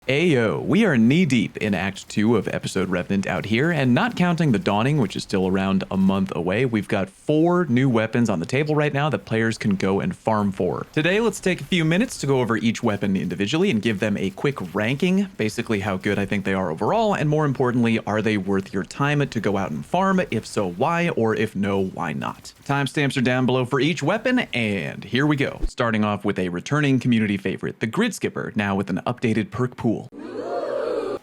Ayo, we are knee-deep in Act 2 of episode Revenant out here, and not counting the Dawning, which is still around a month away, we've got 4 new weapons on the table right now that players can go and farm for. Today, let's take a few minutes to go over each weapon individually and give them a quick ranking, basically how good I think they are overall, and more importantly, are they worth your time to go out and farm? If so, why? Or if no, why not? Timestamps are down below for each weapon, and here we go. Starting off with a returning community favorite, the Gridskipper, now with an updated perk pool.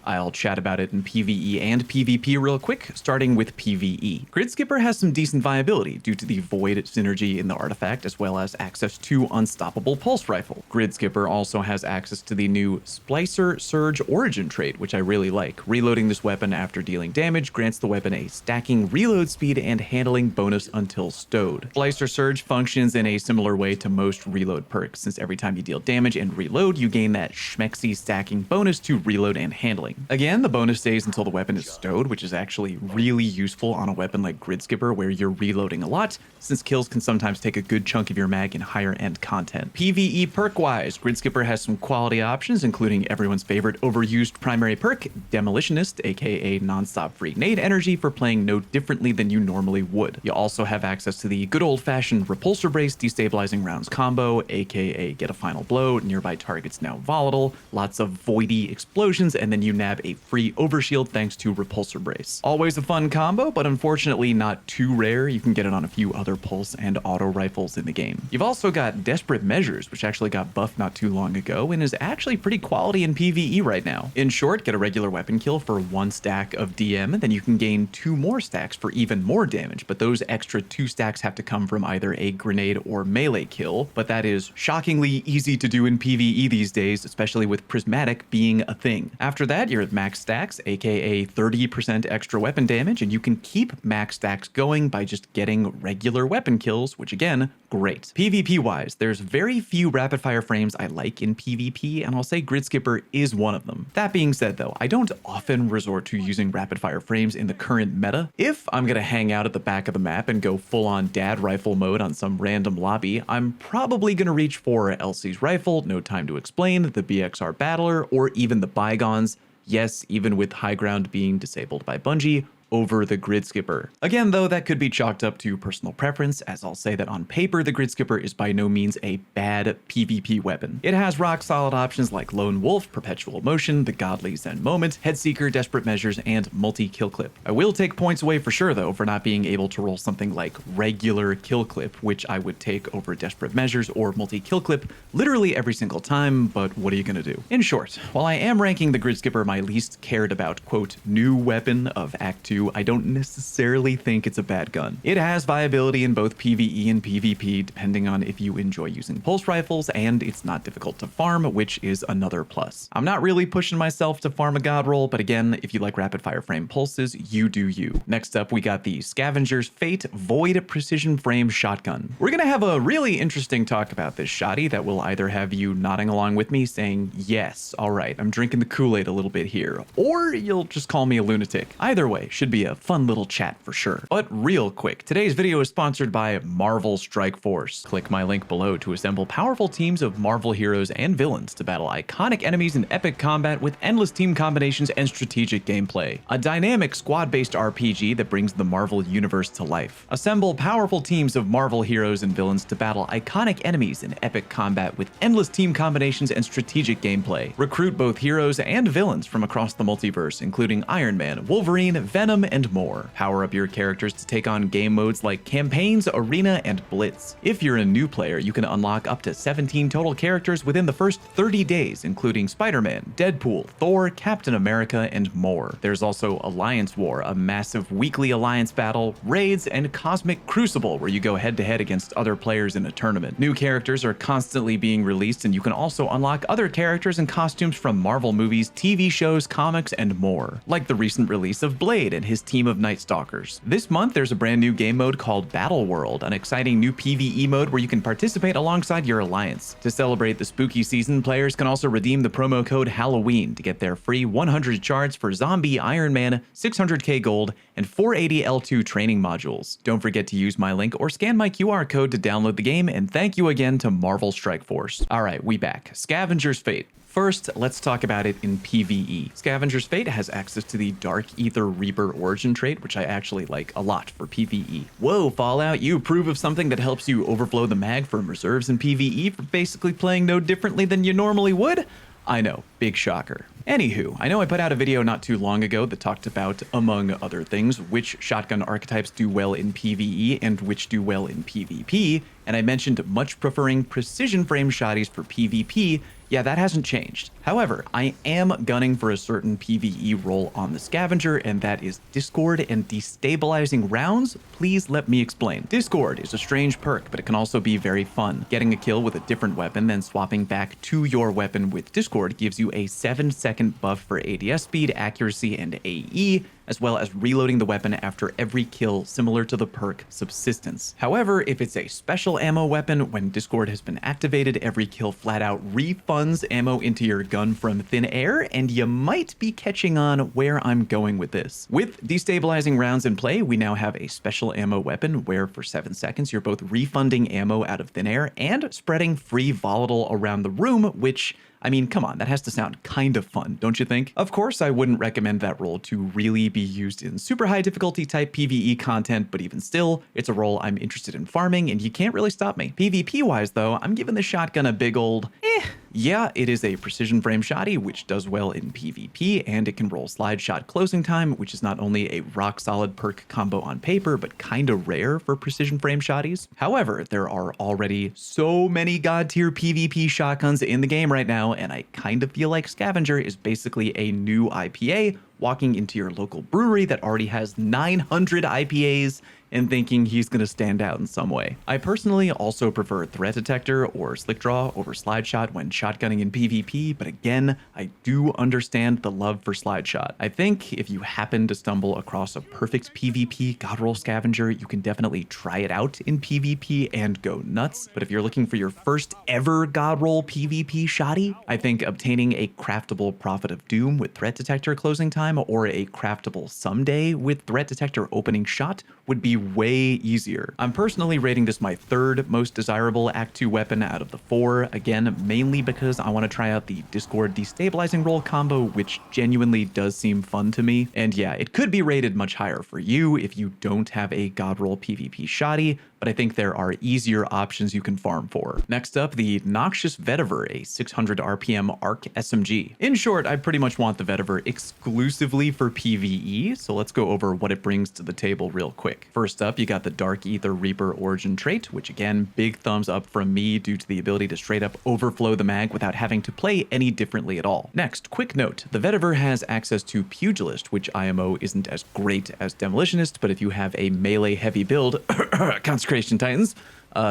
I'll chat about it in PvE and PvP real quick, starting with PvE. Gridskipper has some decent viability due to the Void synergy in the artifact, as well as access to Unstoppable Pulse Rifle. Gridskipper also has access to the new Splicer Surge Origin trait, which I really like. Reloading this weapon after dealing damage grants the weapon a stacking reload speed and handling bonus until stowed. Splicer Surge functions in a similar way to most reload perks, since every time you deal damage and reload, you gain that schmexy stacking bonus to reload and handling. Again, the bonus stays until the weapon is stowed, which is actually really useful on a weapon like Gridskipper where you're reloading a lot, since kills can sometimes take a good chunk of your mag in higher end content. PvE perk-wise, Gridskipper has some quality options, including everyone's favorite overused primary perk, Demolitionist, aka non-stop free nade energy for playing no differently than you normally would. You also have access to the good old-fashioned Repulsor Brace destabilizing rounds combo, aka get a final blow, nearby targets now volatile, lots of voidy explosions, and then you nab a free overshield thanks to Repulsor Brace. Always a fun combo, but unfortunately not too rare. You can get it on a few other pulse and auto rifles in the game. You've also got Desperate Measures, which actually got buffed not too long ago and is actually pretty quality in PvE right now. In short, get a regular weapon kill for 1 stack of DM, then you can gain 2 more stacks for even more damage, but those extra 2 stacks have to come from either a grenade or melee kill, but that is shockingly easy to do in PvE these days, especially with Prismatic being a thing. After that, you're at max stacks, aka 30% extra weapon damage, and you can keep max stacks going by just getting regular weapon kills, which again, great. PvP wise, there's very few rapid fire frames I like in PvP, and I'll say Gridskipper is one of them. That being said though, I don't often resort to using rapid fire frames in the current meta. If I'm gonna hang out at the back of the map and go full on dad rifle mode on some random lobby, I'm probably gonna reach for Elsie's rifle, No Time to Explain, the BXR Battler, or even the Bygones. Yes, even with high ground being disabled by Bungie, over the Gridskipper. Again, though, that could be chalked up to personal preference, as I'll say that on paper, the Gridskipper is by no means a bad PvP weapon. It has rock-solid options like Lone Wolf, Perpetual Motion, the Godly Zen Moment, Headseeker, Desperate Measures, and Multi-Kill Clip. I will take points away for sure, though, for not being able to roll something like regular Kill Clip, which I would take over Desperate Measures or Multi-Kill Clip literally every single time, but what are you gonna do? In short, while I am ranking the Gridskipper my least cared about, quote, new weapon of Act 2, I don't necessarily think it's a bad gun. It has viability in both PvE and PvP, depending on if you enjoy using pulse rifles, and it's not difficult to farm, which is another plus. I'm not really pushing myself to farm a god roll, but again, if you like rapid fire frame pulses, you do you. Next up, we got the Scavenger's Fate Void Precision Frame Shotgun. We're gonna have a really interesting talk about this shotty that will either have you nodding along with me saying, yes, all right, I'm drinking the Kool-Aid a little bit here, or you'll just call me a lunatic. Either way, should be a fun little chat for sure. But real quick, today's video is sponsored by Marvel Strike Force. Click my link below to assemble powerful teams of Marvel heroes and villains to battle iconic enemies in epic combat with endless team combinations and strategic gameplay. A dynamic squad-based RPG that brings the Marvel universe to life. Assemble powerful teams of Marvel heroes and villains to battle iconic enemies in epic combat with endless team combinations and strategic gameplay. Recruit both heroes and villains from across the multiverse, including Iron Man, Wolverine, Venom, and more. Power up your characters to take on game modes like Campaigns, Arena, and Blitz. If you're a new player, you can unlock up to 17 total characters within the first 30 days, including Spider-Man, Deadpool, Thor, Captain America, and more. There's also Alliance War, a massive weekly alliance battle, raids, and Cosmic Crucible, where you go head-to-head against other players in a tournament. New characters are constantly being released, and you can also unlock other characters and costumes from Marvel movies, TV shows, comics, and more, like the recent release of Blade and his team of Night Stalkers. This month, there's a brand new game mode called Battle World, an exciting new PvE mode where you can participate alongside your alliance. To celebrate the spooky season, players can also redeem the promo code Halloween to get their free 100 shards for Zombie, Iron Man, 600k gold, and 480 L2 training modules. Don't forget to use my link or scan my QR code to download the game, and thank you again to Marvel Strike Force. Alright, we back. Scavenger's Fate. First, let's talk about it in PvE. Scavenger's Fate has access to the Dark Ether Reaper origin trait, which I actually like a lot for PvE. Whoa, Fallout, you approve of something that helps you overflow the mag from reserves in PvE for basically playing no differently than you normally would? I know, big shocker. Anywho, I know I put out a video not too long ago that talked about, among other things, which shotgun archetypes do well in PvE and which do well in PvP, and I mentioned much preferring precision frame shotties for PvP. Yeah, that hasn't changed. However, I am gunning for a certain PvE role on the Scavenger, and that is Discord and destabilizing rounds. Please let me explain. Discord is a strange perk, but it can also be very fun. Getting a kill with a different weapon, then swapping back to your weapon with Discord gives you a 7-second buff for ADS speed, accuracy, and AE, as well as reloading the weapon after every kill, similar to the perk Subsistence. However, if it's a special ammo weapon, when Discord has been activated, every kill flat out refunds ammo into your gun from thin air, and you might be catching on where I'm going with this. With destabilizing rounds in play, we now have a special ammo weapon where for 7 seconds you're both refunding ammo out of thin air and spreading free volatile around the room, which, I mean, come on, that has to sound kind of fun, don't you think? Of course, I wouldn't recommend that role to really be used in super high difficulty type PvE content, but even still, it's a role I'm interested in farming, and you can't really stop me. PvP wise though, I'm giving the shotgun a big old Yeah, it is a precision frame shotty, which does well in PvP, and it can roll slide shot closing time, which is not only a rock solid perk combo on paper, but kinda rare for precision frame shotties. However, there are already so many god tier PvP shotguns in the game right now, and I kind of feel like Scavenger is basically a new IPA walking into your local brewery that already has 900 IPAs and thinking he's going to stand out in some way. I personally also prefer Threat Detector or Slick Draw over Slide Shot when shotgunning in PvP, but again, I do understand the love for Slide Shot. I think if you happen to stumble across a perfect PvP God Roll Scavenger, you can definitely try it out in PvP and go nuts, but if you're looking for your first ever God Roll PvP shotty, I think obtaining a craftable Prophet of Doom with Threat Detector closing time or a craftable Someday with Threat Detector opening shot would be way easier. I'm personally rating this my third most desirable Act 2 weapon out of the 4, again, mainly because I want to try out the Discord destabilizing roll combo, which genuinely does seem fun to me. And yeah, it could be rated much higher for you if you don't have a God Roll PvP shotty, but I think there are easier options you can farm for. Next up, the Noxious Vetiver, a 600 RPM ARC SMG. In short, I pretty much want the Vetiver exclusively for PvE, so let's go over what it brings to the table real quick. First up, you got the Dark Ether Reaper origin trait, which again, big thumbs up from me due to the ability to straight up overflow the mag without having to play any differently at all. Next, quick note, the Vetiver has access to Pugilist, which IMO isn't as great as Demolitionist, but if you have a melee heavy build, Consecration Titans,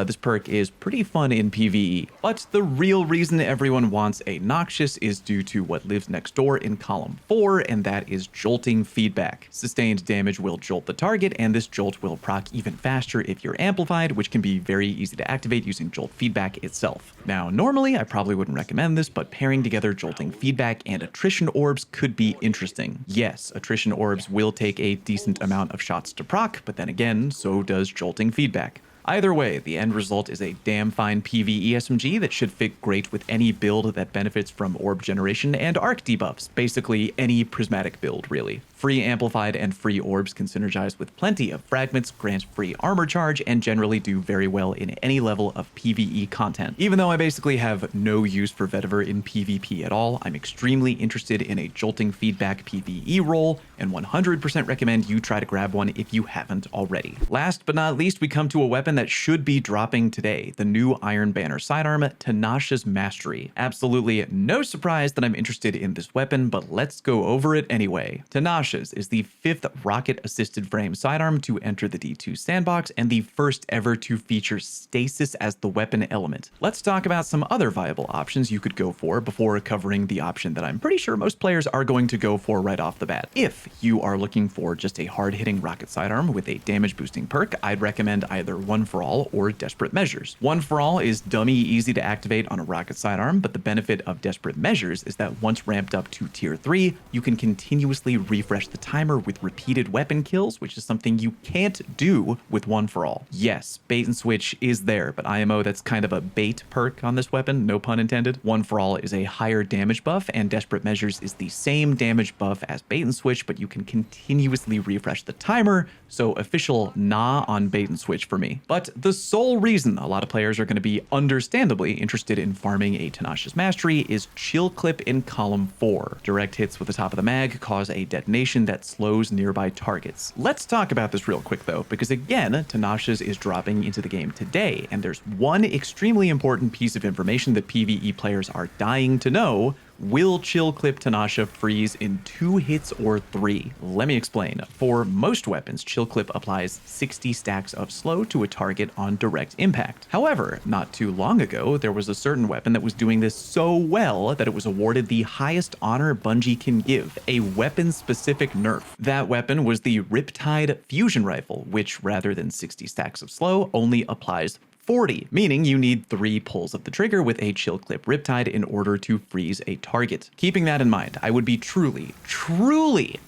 this perk is pretty fun in PvE. But the real reason everyone wants a Noxious is due to what lives next door in column 4, and that is jolting feedback. Sustained damage will jolt the target, and this jolt will proc even faster if you're amplified, which can be very easy to activate using jolt feedback itself. Now, normally I probably wouldn't recommend this, but pairing together jolting feedback and attrition orbs could be interesting. Yes, attrition orbs will take a decent amount of shots to proc, but then again, so does jolting feedback. Either way, the end result is a damn fine PvE SMG that should fit great with any build that benefits from orb generation and arc debuffs, basically any prismatic build, really. Free amplified and free orbs can synergize with plenty of fragments, grant free armor charge, and generally do very well in any level of PvE content. Even though I basically have no use for Vetiver in PvP at all, I'm extremely interested in a jolting feedback PvE role, and 100% recommend you try to grab one if you haven't already. Last but not least, we come to a weapon that should be dropping today, the new Iron Banner sidearm, Tinasha's Mastery. Absolutely no surprise that I'm interested in this weapon, but let's go over it anyway. Tinasha's is the 5th rocket-assisted frame sidearm to enter the D2 sandbox and the first ever to feature stasis as the weapon element. Let's talk about some other viable options you could go for before covering the option that I'm pretty sure most players are going to go for right off the bat. If you are looking for just a hard-hitting rocket sidearm with a damage-boosting perk, I'd recommend either 1 One for All or Desperate Measures. One for All is dummy easy to activate on a rocket sidearm, but the benefit of Desperate Measures is that once ramped up to tier 3, you can continuously refresh the timer with repeated weapon kills, which is something you can't do with One for All. Yes, bait and switch is there, but IMO, that's kind of a bait perk on this weapon, no pun intended. One for All is a higher damage buff, and Desperate Measures is the same damage buff as bait and switch, but you can continuously refresh the timer, so official nah on bait and switch for me. But the sole reason a lot of players are going to be understandably interested in farming a Tinasha's Mastery is Chill Clip in column 4. Direct hits with the top of the mag cause a detonation that slows nearby targets. Let's talk about this real quick though, because again, Tinasha's is dropping into the game today, and there's one extremely important piece of information that PvE players are dying to know. Will Chill Clip Tinasha freeze in 2 hits or 3? Let me explain. For most weapons, Chill Clip applies 60 stacks of slow to a target on direct impact. However, not too long ago, there was a certain weapon that was doing this so well that it was awarded the highest honor Bungie can give, a weapon-specific nerf. That weapon was the Riptide Fusion Rifle, which rather than 60 stacks of slow, only applies 40, meaning you need 3 pulls of the trigger with a Chill Clip Riptide in order to freeze a target. Keeping that in mind, I would be truly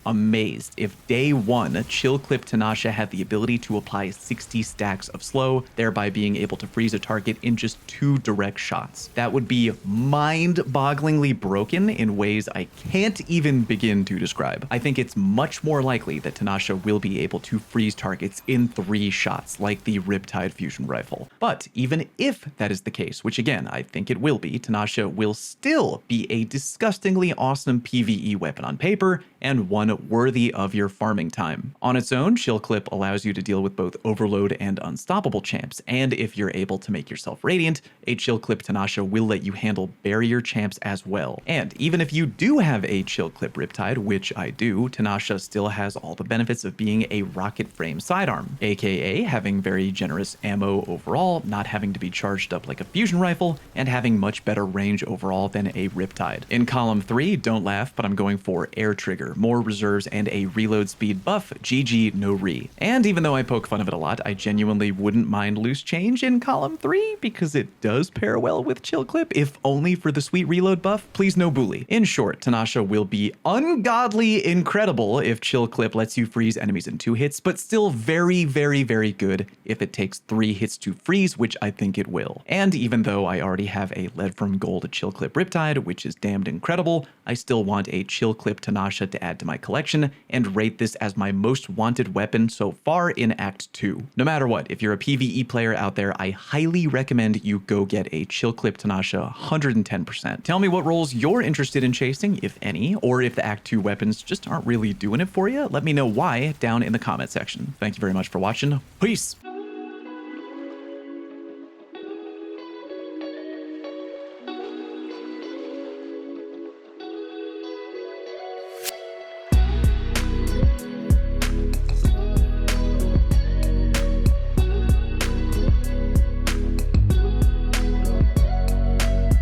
amazed if day 1 Chill Clip Tinasha had the ability to apply 60 stacks of slow, thereby being able to freeze a target in just 2 direct shots. That would be mind-bogglingly broken in ways I can't even begin to describe. I think it's much more likely that Tinasha will be able to freeze targets in 3 shots, like the Riptide Fusion Rifle. But even if that is the case, which again, I think it will be, Tinasha will still be a disgustingly awesome PvE weapon on paper and one worthy of your farming time. On its own, Chill Clip allows you to deal with both Overload and Unstoppable champs, and if you're able to make yourself Radiant, a Chill Clip Tinasha will let you handle Barrier champs as well. And even if you do have a Chill Clip Riptide, which I do, Tinasha still has all the benefits of being a rocket frame sidearm, aka having very generous ammo overall, not having to be charged up like a fusion rifle, and having much better range overall than a Riptide. In column 3, don't laugh, but I'm going for Air Trigger, more reserves and a reload speed buff, GG no re. And even though I poke fun of it a lot, I genuinely wouldn't mind Loose Change in column 3 because it does pair well with Chill Clip, if only for the sweet reload buff. Please no bully. In short, Tinasha will be ungodly incredible if Chill Clip lets you freeze enemies in 2 hits, but still very good if it takes 3 hits to freeze, which I think it will. And even though I already have a Lead from Gold Chill Clip Riptide, which is damned incredible, I still want a Chill Clip Tinasha to add to my collection and rate this as my most wanted weapon so far in Act 2. No matter what, if you're a PvE player out there, I highly recommend you go get a Chill Clip Tinasha 110%. Tell me what roles you're interested in chasing, if any, or if the Act 2 weapons just aren't really doing it for you. Let me know why down in the comment section. Thank you very much for watching. Peace!